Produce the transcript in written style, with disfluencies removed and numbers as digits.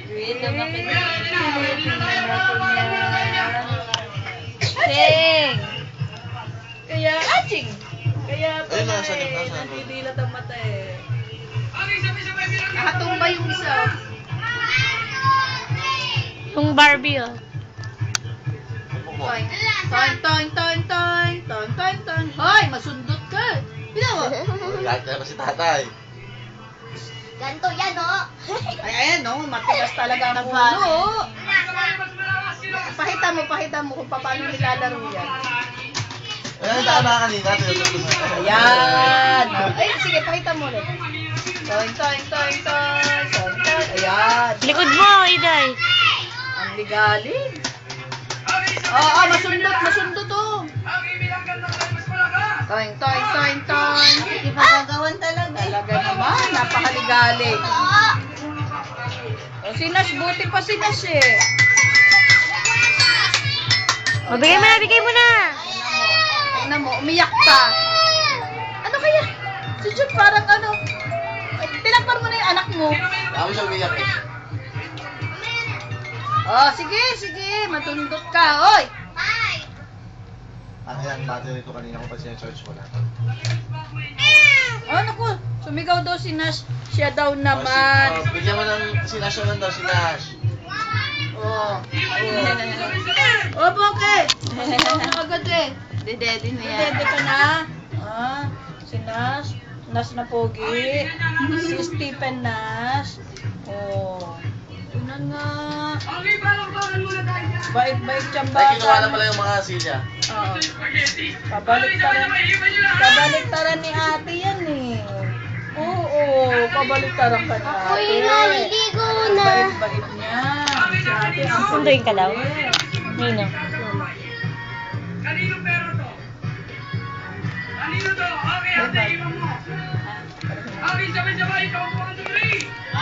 Green na makinig. Ching! Kaya, aching! Kaya pala nandidilat ang mata eh. Nakatumba yung isa. Yung Barbie, oh. Toing, toing, toing, toing, toing, toing, toing, toing. Hoy, masundot ka. Binawa. Lahat na si tatay. Ganto yan, oh. Ay, ayan, no? Matigas talaga ang ulo. Pakita mo kung paano nilalaro yan. Ayan, tama kanina. Tinutulog na. Ayan. Ay, sige, pakita mo ulit. Toing, toing, toing, toing, toing, toing. Ayan. Likod mo, Iday. Ang ligaling. Oo, masundot, oh. Toing, toing, toing, toing. Ipapagawan talaga. Talaga naman, napakaligaling. O, si Nash, buti pa si Nash eh. O, bigay mo na. Tingnan mo, umiyak pa. Ano kaya? Si Jun parang ano? Tinampar mo na yung anak mo. Ako siya umiyak eh. Oh, sige, matundot ka, oy. Ano yan, battery ito kanina ko pa siya-charge mo na. Oh, naku, sumigaw daw si Nash. Siya daw naman. Bigyan mo ng sinasya man daw si Nash. Oh. Oh, bakit? Sumigaw na agad eh. Dede na yan. Dede ka na. Ah, si Nash. Nash na pogi. Si Stephen Nash. Oh. Yun nga. Bait-bait siyang Ay, kinuha na bata. pala yung mga silya. Oo. Pabaliktaran ni ate yan eh. Oo, pabaliktaran ka ni ate. Uy, naliligo na. Bait-bait niya. Si ate ang Sunduin ka daw? kulit. Nino.